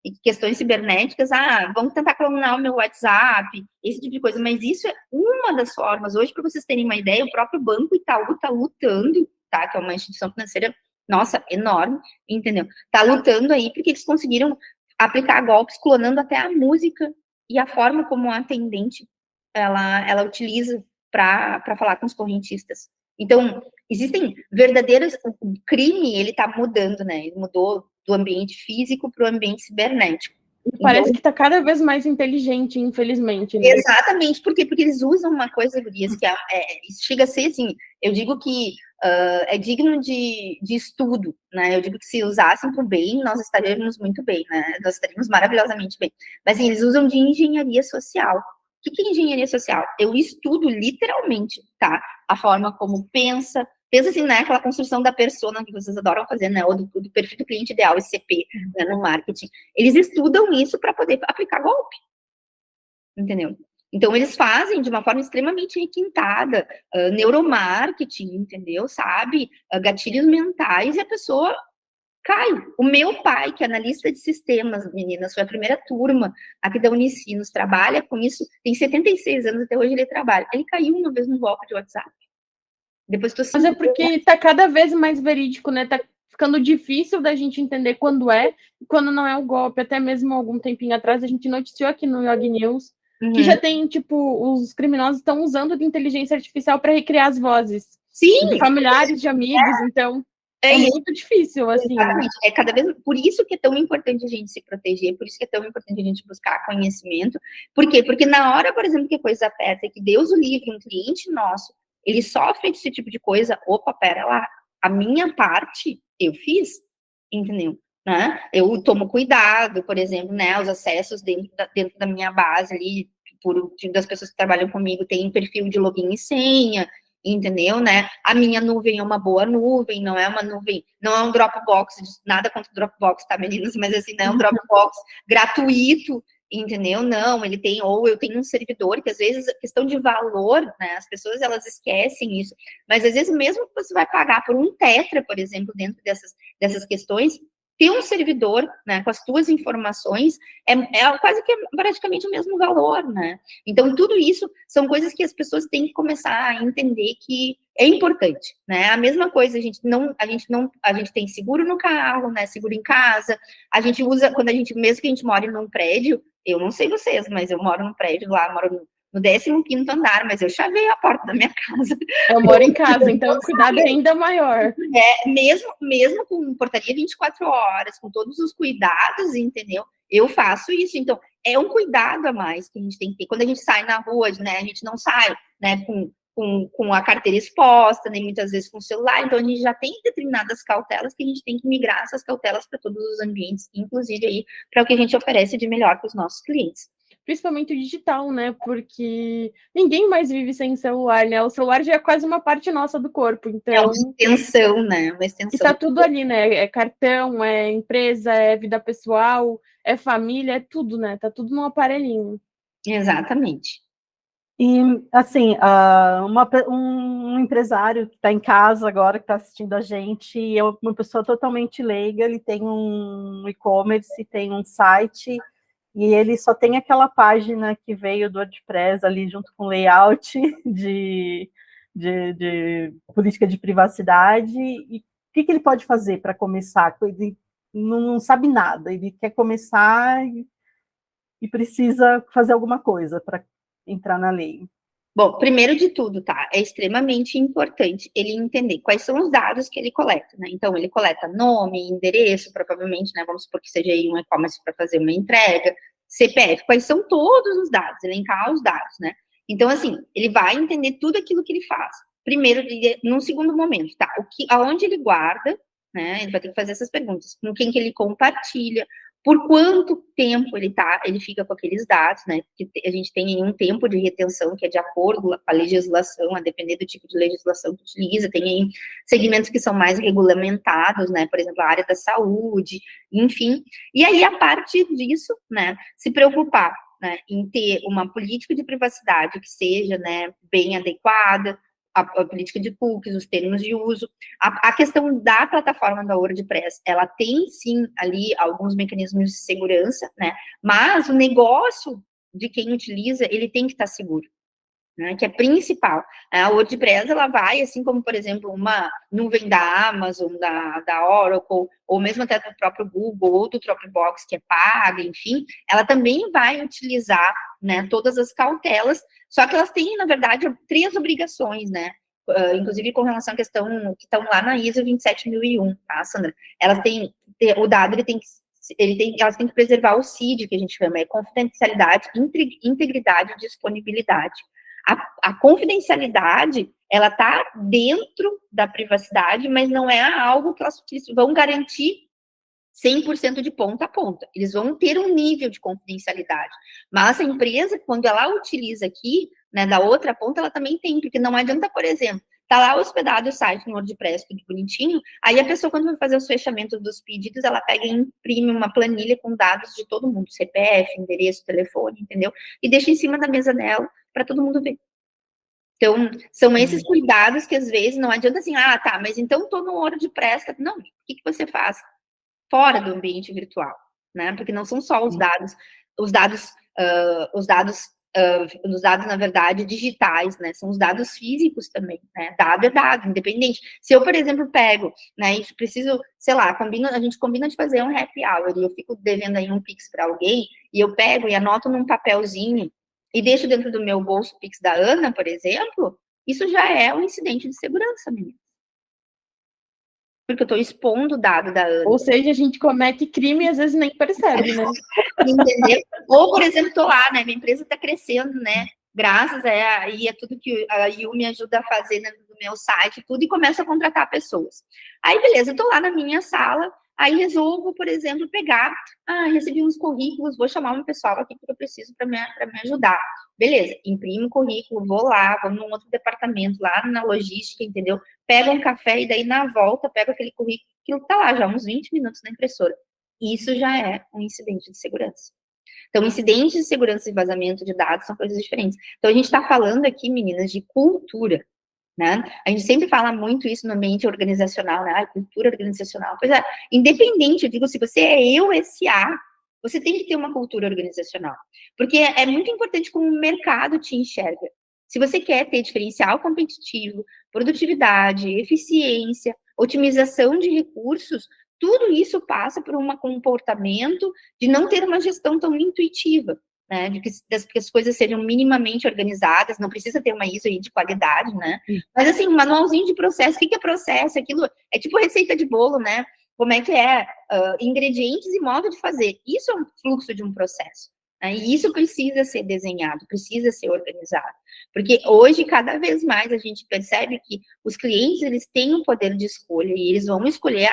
e questões cibernéticas, vamos tentar clonar o meu WhatsApp, esse tipo de coisa, mas isso é uma das formas. Hoje, para vocês terem uma ideia, o próprio Banco Itaú está lutando, tá, que é uma instituição financeira, nossa, enorme, entendeu? Está lutando aí porque eles conseguiram aplicar golpes clonando até a música e a forma como a atendente ela utiliza para falar com os correntistas. Então, existem verdadeiros... O crime, ele está mudando, né? Ele mudou do ambiente físico para o ambiente cibernético. Parece então, que está cada vez mais inteligente, infelizmente. Né? Exatamente. Por quê? Porque eles usam uma coisa, Gurias, que chega a ser, assim, eu digo que é digno de estudo, né? Eu digo que se usassem para o bem, nós estaríamos muito bem, né? Nós estaríamos maravilhosamente bem. Mas, assim, eles usam de engenharia social. O que é engenharia social? Eu estudo literalmente, tá? A forma como pensa assim, né, aquela construção da persona que vocês adoram fazer, né, ou do perfil do cliente ideal, ICP, né, no marketing. Eles estudam isso para poder aplicar golpe, entendeu? Então, eles fazem de uma forma extremamente requintada, neuromarketing, entendeu? Sabe? Gatilhos mentais, e a pessoa cai. O meu pai, que é analista de sistemas, meninas, foi a primeira turma aqui da Unicinos, trabalha com isso, tem 76 anos, até hoje ele trabalha. Ele caiu uma vez no golpe de WhatsApp. Depois Mas é porque tá cada vez mais verídico, né? Tá ficando difícil da gente entender quando é e quando não é um golpe. Até mesmo algum tempinho atrás, a gente noticiou aqui no Yog News que já tem, tipo, os criminosos estão usando de inteligência artificial para recriar as vozes de familiares, de amigos, então é muito difícil, assim. Exatamente, é cada vez, por isso que é tão importante a gente se proteger, por isso que é tão importante a gente buscar conhecimento. Por quê? Porque na hora, por exemplo, que a coisa aperta, que Deus o livre, um cliente nosso, ele sofre desse tipo de coisa, opa, pera lá, a minha parte eu fiz, entendeu? Né? Eu tomo cuidado, por exemplo, né, os acessos dentro da minha base ali, das pessoas que trabalham comigo, tem perfil de login e senha, entendeu, né? A minha nuvem é uma boa nuvem, não é uma nuvem, não é um Dropbox, nada contra o Dropbox, tá, meninas? Mas assim, não é um Dropbox gratuito, entendeu? Não, ele tem, ou eu tenho um servidor, que às vezes, questão de valor, né? As pessoas, elas esquecem isso, mas às vezes mesmo que você vai pagar por um tetra, por exemplo, dentro dessas questões, ter um servidor, né, com as tuas informações, é quase que praticamente o mesmo valor, né? Então, tudo isso são coisas que as pessoas têm que começar a entender que é importante, né? A mesma coisa, a gente tem seguro no carro, né? Seguro em casa, a gente usa, mesmo que a gente more num prédio, eu não sei vocês, mas eu moro num prédio lá, moro no 15º andar, mas eu chaveio a porta da minha casa. Eu moro em casa, então o cuidado é ainda maior. Mesmo com portaria 24 horas, com todos os cuidados, entendeu? Eu faço isso, então é um cuidado a mais que a gente tem que ter. Quando a gente sai na rua, né, a gente não sai, né, com a carteira exposta, nem muitas vezes com o celular, então a gente já tem determinadas cautelas que a gente tem que migrar essas cautelas para todos os ambientes, inclusive aí para o que a gente oferece de melhor para os nossos clientes. Principalmente o digital, né? Porque ninguém mais vive sem celular, né? O celular já é quase uma parte nossa do corpo, então... É uma extensão, né? Uma extensão. E tá tudo ali, né? É cartão, é empresa, é vida pessoal, é família, é tudo, né? Tá tudo num aparelhinho. Exatamente. E, assim, um empresário que está em casa agora, que está assistindo a gente, é uma pessoa totalmente leiga, ele tem um e-commerce, tem um site, e ele só tem aquela página que veio do WordPress ali junto com layout de política de privacidade, e o que ele pode fazer para começar? Ele não sabe nada, ele quer começar e precisa fazer alguma coisa para entrar na lei. Bom, primeiro de tudo, tá? É extremamente importante ele entender quais são os dados que ele coleta, né? Então, ele coleta nome, endereço, provavelmente, né? Vamos supor que seja aí um e-commerce para fazer uma entrega, CPF, quais são todos os dados, elencar os dados, né? Então, assim, ele vai entender tudo aquilo que ele faz. Primeiro, num segundo momento, tá? Aonde ele guarda, né? Ele vai ter que fazer essas perguntas. Com quem que ele compartilha, por quanto tempo ele fica com aqueles dados, né? Porque a gente tem um tempo de retenção que é de acordo com a legislação, a depender do tipo de legislação que utiliza, tem aí segmentos que são mais regulamentados, né? Por exemplo, a área da saúde, enfim. E aí, a partir disso, né, se preocupar, né, em ter uma política de privacidade que seja, né, bem adequada, a política de cookies, os termos de uso. A questão da plataforma da WordPress, ela tem, sim, ali alguns mecanismos de segurança, né? Mas o negócio de quem utiliza, ele tem que estar seguro, né? Que é principal. A WordPress, ela vai, assim como, por exemplo, uma nuvem da Amazon, da Oracle, ou mesmo até do próprio Google, ou do Dropbox, que é paga, enfim, ela também vai utilizar, né, todas as cautelas, só que elas têm, na verdade, 3 obrigações, né? Inclusive com relação à questão que estão lá na ISO 27001, tá, Sandra? Elas têm, o dado, elas têm que preservar o CID, que a gente chama, é confidencialidade, integridade e disponibilidade. A confidencialidade, ela está dentro da privacidade, mas não é algo que eles vão garantir 100% de ponta a ponta. Eles vão ter um nível de confidencialidade. Mas a empresa, quando ela utiliza aqui, né, da outra ponta, ela também tem, porque não adianta, por exemplo, tá lá hospedado o site no WordPress, tudo bonitinho, aí a pessoa, quando vai fazer os fechamentos dos pedidos, ela pega e imprime uma planilha com dados de todo mundo, CPF, endereço, telefone, entendeu? E deixa em cima da mesa dela, para todo mundo ver. Então, são esses cuidados que, às vezes, não adianta assim, tá, mas então estou no WordPress. Não, o que você faz fora do ambiente virtual, né? Porque não são só os dados os dados, na verdade, digitais, né? São os dados físicos também, né? Dado é dado, independente. Se eu, por exemplo, pego, né, e preciso, sei lá, a gente combina de fazer um happy hour e eu fico devendo aí um Pix para alguém, e eu pego e anoto num papelzinho e deixo dentro do meu bolso o Pix da Ana, por exemplo, isso já é um incidente de segurança, menina. Porque eu estou expondo o dado da Ana. Ou seja, a gente comete crime e às vezes nem percebe, né? Entendeu? Ou, por exemplo, estou lá, né? Minha empresa está crescendo, né? Graças a tudo que a Yu me ajuda a fazer no meu site, tudo, e começo a contratar pessoas. Aí, beleza, estou lá na minha sala, aí resolvo, por exemplo, pegar, recebi uns currículos, vou chamar um pessoal aqui que eu preciso para me ajudar. Beleza, imprimo o currículo, vou lá, vou num outro departamento, lá na logística, entendeu? Pego um café e daí na volta pego aquele currículo que está lá já uns 20 minutos na impressora. Isso já é um incidente de segurança. Então, incidentes de segurança e vazamento de dados são coisas diferentes. Então, a gente está falando aqui, meninas, de cultura, né? A gente sempre fala muito isso no ambiente organizacional, né? Cultura organizacional. Pois é, independente, eu digo, se você é eu SA, você tem que ter uma cultura organizacional. Porque é muito importante como o mercado te enxerga. Se você quer ter diferencial competitivo, produtividade, eficiência, otimização de recursos, tudo isso passa por um comportamento de não ter uma gestão tão intuitiva, né? De que as coisas sejam minimamente organizadas, não precisa ter uma ISO aí de qualidade, né? Mas assim, um manualzinho de processo, o que é processo? Aquilo é tipo receita de bolo, né? Como é que é? Ingredientes e modo de fazer. Isso é um fluxo de um processo. Né? E isso precisa ser desenhado, precisa ser organizado. Porque hoje, cada vez mais, a gente percebe que os clientes, eles têm o poder de escolha e eles vão escolher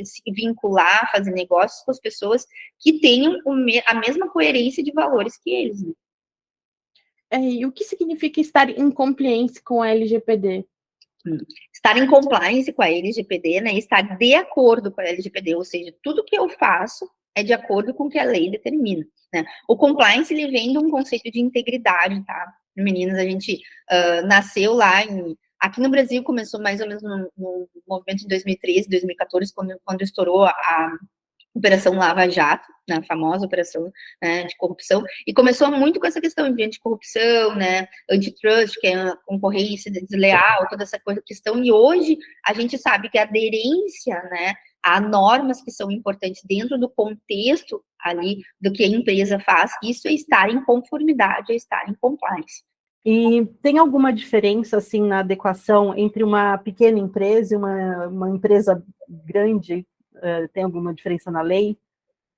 se vincular, fazer negócios com as pessoas que tenham a mesma coerência de valores que eles. Né? E o que significa estar em compliance com a LGPD? Estar em compliance com a LGPD, né, estar de acordo com a LGPD, ou seja, tudo que eu faço é de acordo com o que a lei determina. Né? O compliance, ele vem de um conceito de integridade, tá? Meninas, a gente nasceu lá aqui no Brasil, começou mais ou menos no movimento de 2013, 2014, quando estourou a Operação Lava Jato, né, a famosa operação, né, de corrupção, e começou muito com essa questão de anticorrupção, né, antitrust, que é a concorrência desleal, toda essa questão, e hoje a gente sabe que a aderência, né, a normas que são importantes dentro do contexto ali do que a empresa faz, isso é estar em conformidade, é estar em compliance. E tem alguma diferença, assim, na adequação entre uma pequena empresa e uma empresa grande? Tem alguma diferença na lei?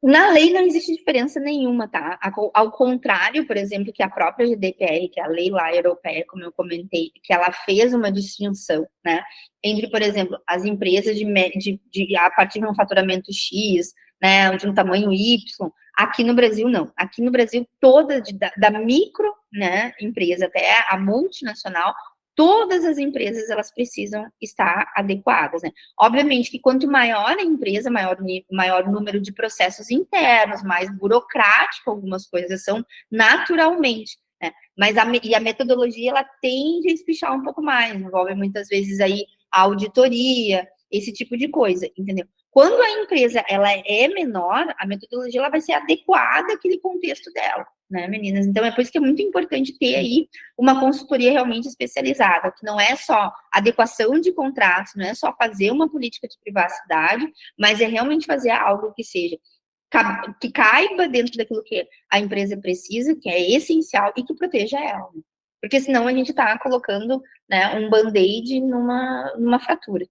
Na lei não existe diferença nenhuma, tá? Ao contrário, por exemplo, que a própria GDPR, que é a lei lá europeia, como eu comentei, que ela fez uma distinção, né? Entre, por exemplo, as empresas a partir de um faturamento X, né, de um tamanho Y, aqui no Brasil não. Aqui no Brasil, toda, da micro, né, empresa até a multinacional, todas as empresas, elas precisam estar adequadas, né? Obviamente que quanto maior a empresa, maior número de processos internos, mais burocrático algumas coisas são naturalmente, né? Mas a metodologia, ela tende a espichar um pouco mais, envolve muitas vezes aí a auditoria, esse tipo de coisa, entendeu? Quando a empresa, ela é menor, a metodologia, ela vai ser adequada àquele contexto dela, né, meninas? Então, é por isso que é muito importante ter aí uma consultoria realmente especializada, que não é só adequação de contratos, não é só fazer uma política de privacidade, mas é realmente fazer algo que seja, que caiba dentro daquilo que a empresa precisa, que é essencial e que proteja ela. Né? Porque senão a gente está colocando, né, um band-aid numa fratura.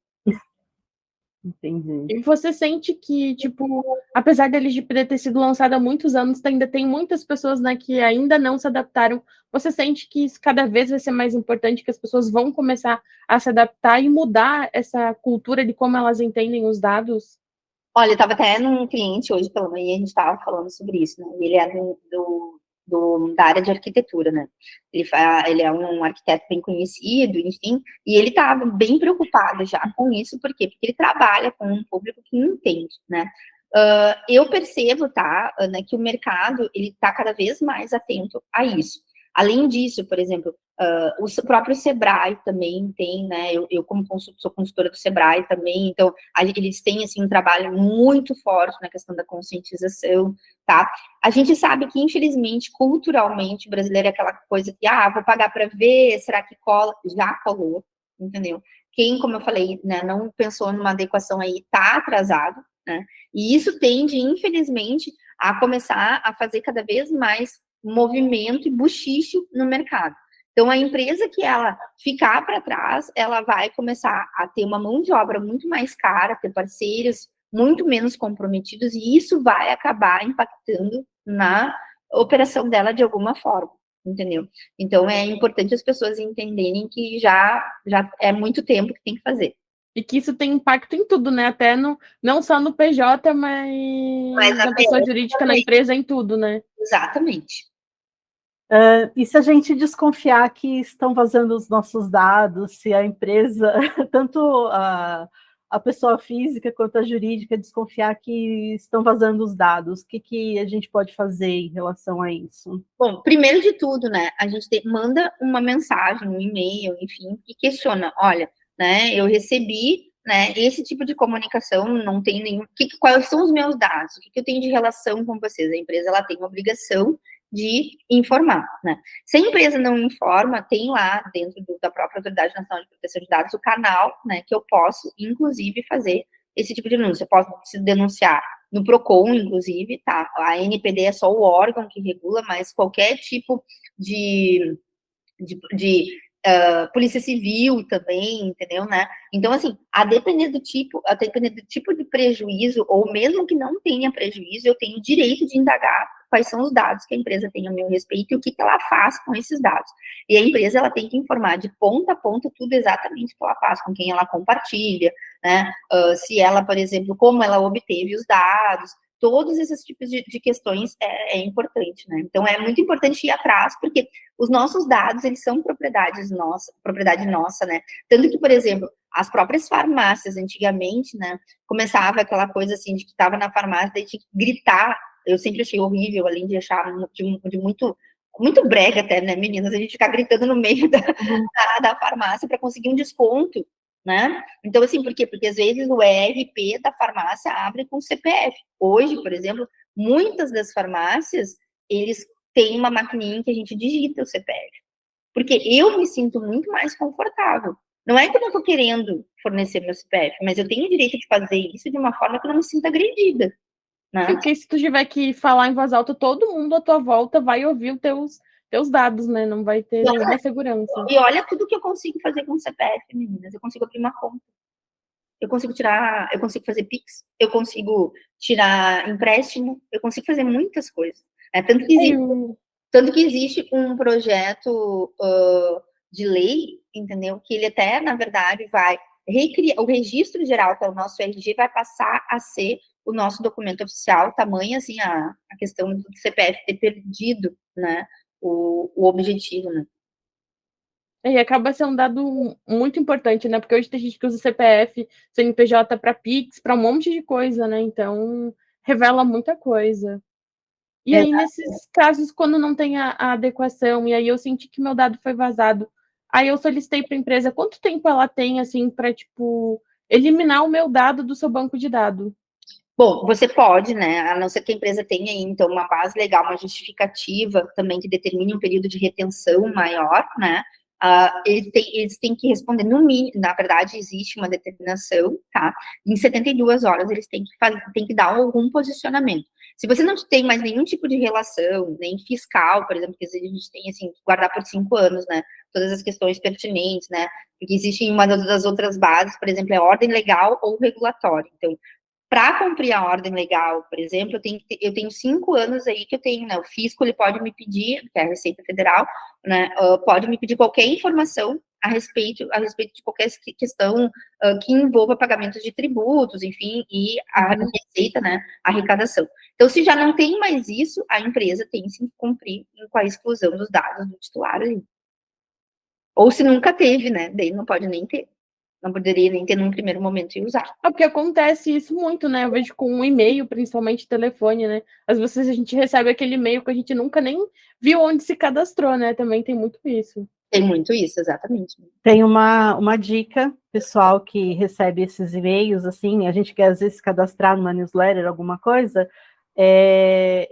Entendi. E você sente que, tipo, apesar da LGPD ter sido lançada há muitos anos, ainda tem muitas pessoas, né, que ainda não se adaptaram. Você sente que isso cada vez vai ser mais importante, que as pessoas vão começar a se adaptar e mudar essa cultura de como elas entendem os dados? Olha, eu estava até num cliente hoje pela manhã, a gente estava falando sobre isso, né? Ele é da área de arquitetura, né? Ele é um arquiteto bem conhecido, enfim, e ele estava bem preocupado já com isso, por quê? Porque ele trabalha com um público que entende, né? Eu percebo, tá, Ana, que o mercado, ele está cada vez mais atento a isso. Além disso, por exemplo, o próprio Sebrae também tem, né? Eu como sou consultora do Sebrae também, então eles têm assim um trabalho muito forte na questão da conscientização, tá? A gente sabe que, infelizmente, culturalmente, o brasileiro é aquela coisa que, vou pagar para ver, será que cola? Já colou, entendeu? Quem, como eu falei, né, não pensou numa adequação aí, está atrasado, né? E isso tende, infelizmente, a começar a fazer cada vez mais movimento e buchicho no mercado. Então, a empresa que ela ficar para trás, ela vai começar a ter uma mão de obra muito mais cara, ter parceiros muito menos comprometidos, e isso vai acabar impactando na operação dela de alguma forma, entendeu? Então, é importante as pessoas entenderem que já é muito tempo que tem que fazer. E que isso tem impacto em tudo, né? Até não só no PJ, mas na pessoa jurídica, na empresa, em tudo, né? Exatamente. E se a gente desconfiar que estão vazando os nossos dados, se a empresa, tanto a pessoa física quanto a jurídica, desconfiar que estão vazando os dados, o que a gente pode fazer em relação a isso? Bom, primeiro de tudo, né, a gente manda uma mensagem, um e-mail, enfim, que questiona, olha, né, eu recebi, né, esse tipo de comunicação, não tem nenhum, quais são os meus dados, o que eu tenho de relação com vocês? A empresa, ela tem uma obrigação de informar, né? Se a empresa não informa, tem lá dentro da própria Autoridade Nacional de Proteção de Dados o canal, né, que eu posso, inclusive, fazer esse tipo de denúncia. Eu posso denunciar no PROCON, inclusive, tá? A NPD é só o órgão que regula, mas qualquer tipo de Polícia Civil também, entendeu, né? Então, assim, a depender do tipo de prejuízo, ou mesmo que não tenha prejuízo, eu tenho o direito de indagar quais são os dados que a empresa tem a meu respeito e o que ela faz com esses dados. E a empresa, ela tem que informar de ponta a ponta tudo exatamente o que ela faz, com quem ela compartilha, né? Se ela, por exemplo, como ela obteve os dados, todos esses tipos de questões é importante, né? Então, é muito importante ir atrás, porque os nossos dados, eles são propriedade nossa, né? Tanto que, por exemplo, as próprias farmácias, antigamente, né, começava aquela coisa assim, de que estava na farmácia, daí tinha que gritar. Eu sempre achei horrível, além de achar de muito brega até, né, meninas, a gente ficar gritando no meio da farmácia para conseguir um desconto, né? Então, assim, por quê? Porque às vezes o ERP da farmácia abre com CPF. Hoje, por exemplo, muitas das farmácias, eles têm uma maquininha que a gente digita o CPF. Porque eu me sinto muito mais confortável. Não é que eu não estou querendo fornecer meu CPF, mas eu tenho o direito de fazer isso de uma forma que eu não me sinta agredida, né? Porque se tu tiver que falar em voz alta, todo mundo à tua volta vai ouvir os teus dados, né? Não vai ter nenhuma segurança. E olha tudo que eu consigo fazer com o CPF, meninas. Eu consigo abrir uma conta. Eu consigo fazer Pix, eu consigo tirar empréstimo, eu consigo fazer muitas coisas. Tanto que existe um projeto de lei, entendeu? Que ele até, na verdade, vai recriar o registro geral, que é o nosso RG, vai passar a ser o nosso documento oficial, tamanho assim a questão do CPF ter perdido, né, o objetivo, né? E acaba sendo um dado muito importante, né? Porque hoje tem gente que usa CPF, CNPJ para Pix, para um monte de coisa, né? Então, revela muita coisa. E aí, nesses casos, quando não tem a adequação, e aí eu senti que meu dado foi vazado, aí eu solicitei para a empresa quanto tempo ela tem, assim, para, tipo, eliminar o meu dado do seu banco de dados. Bom, você pode, né, a não ser que a empresa tenha, então, uma base legal, uma justificativa também que determine um período de retenção maior, né, eles têm que responder no mínimo, na verdade, existe uma determinação, tá, em 72 horas eles têm que dar algum posicionamento. Se você não tem mais nenhum tipo de relação, nem fiscal, por exemplo, que a gente tem, assim, que guardar por 5 anos, né, todas as questões pertinentes, né, porque existe uma das outras bases, por exemplo, é ordem legal ou regulatória, então, para cumprir a ordem legal, por exemplo, eu tenho 5 anos aí que eu tenho, né? O fisco, ele pode me pedir, que é a Receita Federal, né? Pode me pedir qualquer informação a respeito de qualquer questão que envolva pagamentos de tributos, enfim, e a receita, né? A arrecadação. Então, se já não tem mais isso, a empresa tem sim que cumprir com a exclusão dos dados do titular ali. Ou se nunca teve, né? Daí não pode nem ter. não poderia nem ter num primeiro momento e usar. Porque acontece isso muito, né? Eu vejo com um e-mail, principalmente telefone, né? Às vezes a gente recebe aquele e-mail que a gente nunca nem viu onde se cadastrou, né? Também tem muito isso. Tem muito isso, exatamente. Tem uma dica, pessoal que recebe esses e-mails, assim, a gente quer às vezes cadastrar numa newsletter, alguma coisa,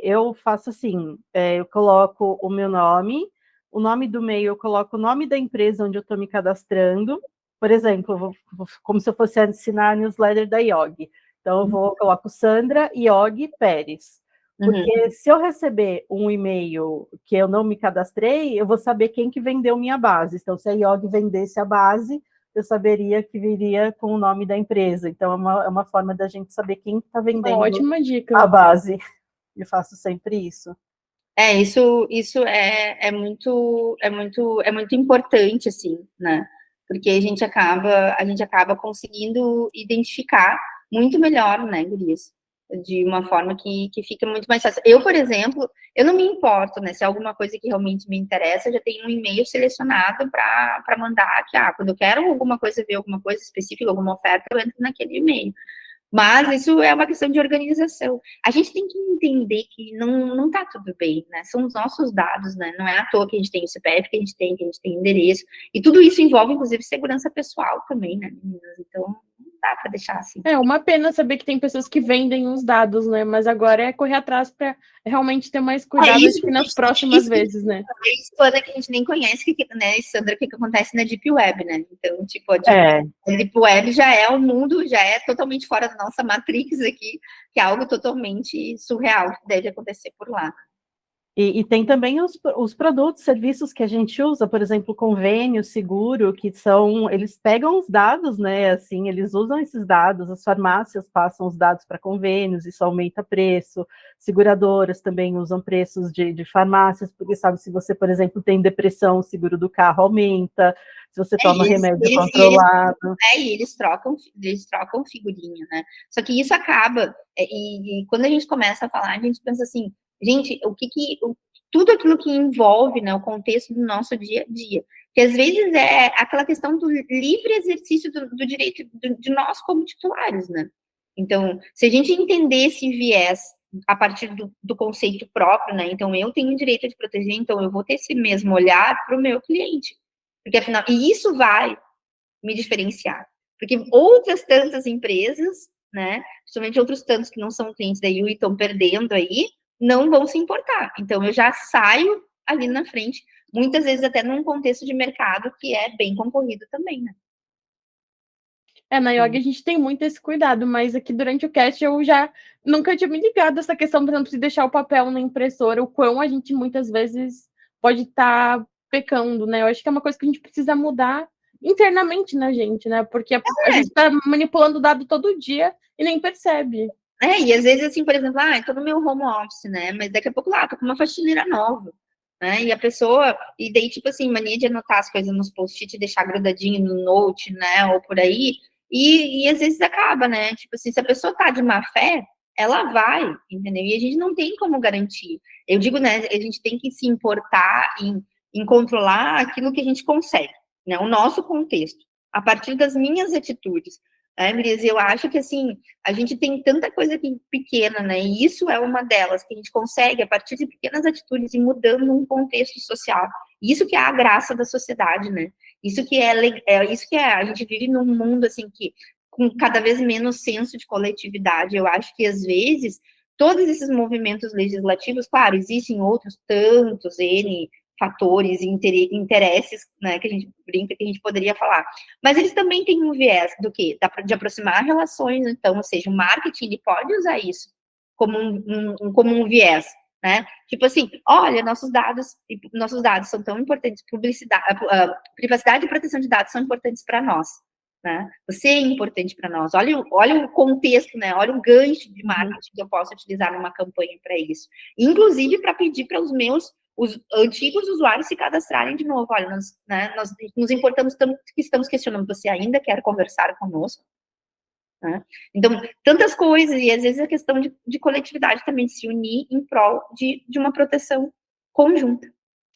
eu faço assim, eu coloco o meu nome, o nome do e-mail, eu coloco o nome da empresa onde eu estou me cadastrando, por exemplo, como se eu fosse assinar a newsletter da IOG. Então, eu coloco Sandra IOG Pérez. Porque se eu receber um e-mail que eu não me cadastrei, eu vou saber quem que vendeu minha base. Então, se a IOG vendesse a base, eu saberia que viria com o nome da empresa. Então, é uma forma da gente saber quem está vendendo ótima dica. a base. Eu faço sempre isso. Isso é muito importante, assim, né? Porque a gente acaba conseguindo identificar muito melhor, né, gurias? De uma forma que fica muito mais fácil. Eu, por exemplo, eu não me importo, né? Se é alguma coisa que realmente me interessa, eu já tenho um e-mail selecionado para mandar que, quando eu quero alguma coisa, ver alguma coisa específica, alguma oferta, eu entro naquele e-mail. Mas isso é uma questão de organização. A gente tem que entender que não está tudo bem, né? São os nossos dados, né? Não é à toa que a gente tem o CPF, que a gente tem endereço. E tudo isso envolve, inclusive, segurança pessoal também, né, meninas? Então, não dá para deixar assim. É uma pena saber que tem pessoas que vendem os dados, né? Mas agora é correr atrás para realmente ter mais cuidado nas próximas vezes, né? É isso, Ana, que a gente nem conhece, né, Sandra, o que acontece na Deep Web, né? Então, tipo, a Deep Web já é o mundo, já é totalmente fora da nossa Matrix aqui, que é algo totalmente surreal que deve acontecer por lá. E tem também os produtos, serviços que a gente usa, por exemplo, convênio, seguro, que eles pegam os dados, né? Assim, eles usam esses dados, as farmácias passam os dados para convênios, isso aumenta preço, seguradoras também usam preços de farmácias, porque sabe, se você, por exemplo, tem depressão, o seguro do carro aumenta, se você toma remédio controlado. E eles trocam figurinha, né? Só que isso acaba, e quando a gente começa a falar, a gente pensa assim, gente, tudo aquilo que envolve, né, o contexto do nosso dia a dia, que às vezes é aquela questão do livre exercício do direito de nós como titulares, né? Então, se a gente entender esse viés a partir do conceito próprio, né? Então, eu tenho o direito de proteger, então eu vou ter esse mesmo olhar para o meu cliente. Porque, afinal, e isso vai me diferenciar. Porque outras tantas empresas, né, principalmente outros tantos que não são clientes da IU e estão perdendo aí, não vão se importar. Então, eu já saio ali na frente, muitas vezes até num contexto de mercado que é bem concorrido também, né? Na IOG a gente tem muito esse cuidado, mas aqui durante o cast eu já nunca tinha me ligado essa questão, por exemplo, de deixar o papel na impressora, o quão a gente muitas vezes pode estar pecando, né? Eu acho que é uma coisa que a gente precisa mudar internamente na gente, né? Porque a gente está manipulando o dado todo dia e nem percebe. E às vezes, assim, por exemplo, tô no meu home office, né? Mas daqui a pouco tô com uma faxineira nova, né? E a pessoa, e daí, tipo assim, mania de anotar as coisas nos post-it, deixar grudadinho no note, né? Ou por aí, e às vezes acaba, né? Tipo assim, se a pessoa tá de má fé, ela vai, entendeu? E a gente não tem como garantir. Eu digo, né? A gente tem que se importar em controlar aquilo que a gente consegue, né? O nosso contexto, a partir das minhas atitudes. Miriam, eu acho que, assim, a gente tem tanta coisa aqui pequena, né? E isso é uma delas, que a gente consegue, a partir de pequenas atitudes, ir mudando um contexto social. Isso que é a graça da sociedade, né? Isso que a gente vive num mundo, assim, que com cada vez menos senso de coletividade. Eu acho que, às vezes, todos esses movimentos legislativos, claro, existem outros tantos, fatores, interesses, né, que a gente brinca, que a gente poderia falar. Mas eles também têm um viés do quê? De aproximar relações, então, ou seja, o marketing, ele pode usar isso como um viés, né? Tipo assim, olha, nossos dados são tão importantes, privacidade e proteção de dados são importantes para nós, né? Você é importante para nós. Olha o contexto, né? Olha o gancho de marketing que eu posso utilizar numa campanha para isso. Inclusive para pedir para os antigos usuários se cadastrarem de novo. Olha, nós nos importamos tanto que estamos questionando, você ainda quer conversar conosco? Né? Então, tantas coisas, e às vezes a questão de coletividade também, se unir em prol de uma proteção conjunta.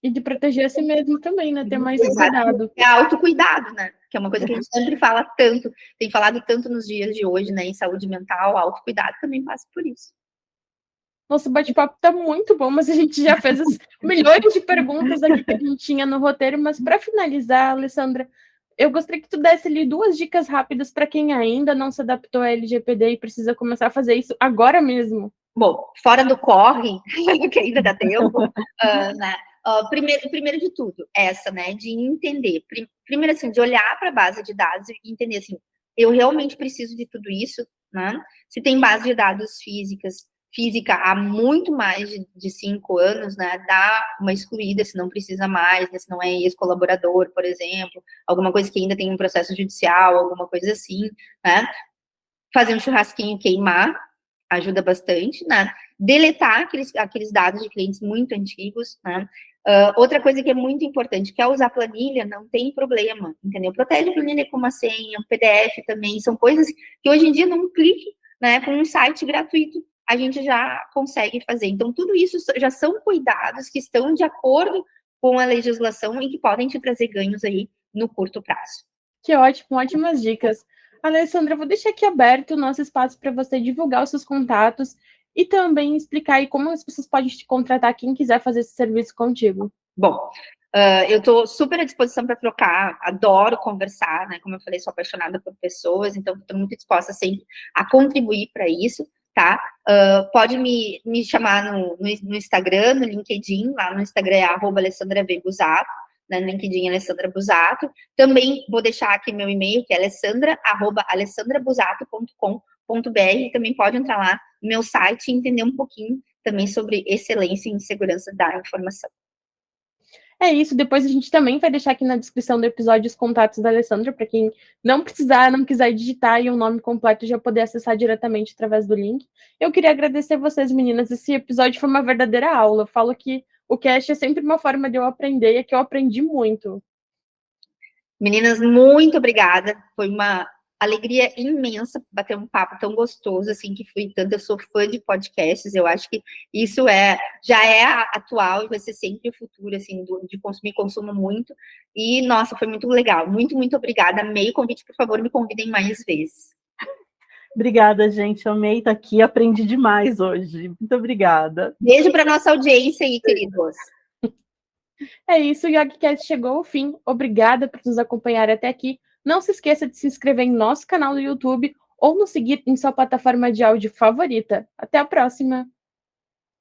E de proteger a si mesmo também, né? Ter mais cuidado. É autocuidado, né? Que é uma coisa que a gente sempre fala tanto, tem falado tanto nos dias de hoje, né? Em saúde mental, autocuidado também passa por isso. Nosso bate-papo tá muito bom, mas a gente já fez as milhões de perguntas aqui que a gente tinha no roteiro. Mas para finalizar, Alessandra, eu gostaria que tu desse ali 2 dicas rápidas para quem ainda não se adaptou à LGPD e precisa começar a fazer isso agora mesmo. Bom, fora do corre, que ainda dá tempo, né? Primeiro de tudo, essa, né, de entender, primeiro assim, de olhar para a base de dados e entender assim, eu realmente preciso de tudo isso, né? Se tem base de dados física há muito mais de 5 anos, né, dá uma excluída se não precisa mais, né, se não é ex-colaborador, por exemplo, alguma coisa que ainda tem um processo judicial, alguma coisa assim, né? Fazer um churrasquinho, queimar, ajuda bastante, né? Deletar aqueles dados de clientes muito antigos, né? Outra coisa que é muito importante, quer usar planilha, não tem problema, entendeu? Protege a planilha com uma senha, um PDF também, são coisas que hoje em dia, num clique, né, com um site gratuito, a gente já consegue fazer. Então, tudo isso já são cuidados que estão de acordo com a legislação e que podem te trazer ganhos aí no curto prazo. Que ótimo, ótimas dicas. Alessandra, eu vou deixar aqui aberto o nosso espaço para você divulgar os seus contatos e também explicar aí como as pessoas podem te contratar, quem quiser fazer esse serviço contigo. Bom, eu estou super à disposição para trocar, adoro conversar, né? Como eu falei, sou apaixonada por pessoas, então estou muito disposta sempre a contribuir para isso, tá? Pode me chamar no Instagram, no LinkedIn, lá no Instagram é @AlessandraVBusato, né, no LinkedIn Alessandra Busato. Também vou deixar aqui meu e-mail, que é alessandra@alessandrabusato.com.br. Também pode entrar lá no meu site e entender um pouquinho também sobre excelência em segurança da informação. É isso, depois a gente também vai deixar aqui na descrição do episódio os contatos da Alessandra, para quem não quiser digitar e o nome completo já poder acessar diretamente através do link. Eu queria agradecer vocês, meninas, esse episódio foi uma verdadeira aula. Eu falo que o cast é sempre uma forma de eu aprender e é que eu aprendi muito. Meninas, muito obrigada, foi uma alegria imensa bater um papo tão gostoso, assim, que fui tanto, eu sou fã de podcasts, eu acho que isso já é atual e vai ser sempre o futuro, assim, de consumir, consumo muito, e, nossa, foi muito legal, muito, muito obrigada, amei o convite, por favor, me convidem mais vezes. Obrigada, gente, amei estar aqui, aprendi demais hoje, muito obrigada. Beijo para nossa audiência aí, queridos. É isso, o YogiCast chegou ao fim. Obrigada por nos acompanhar até aqui. Não se esqueça de se inscrever em nosso canal do YouTube ou nos seguir em sua plataforma de áudio favorita. Até a próxima!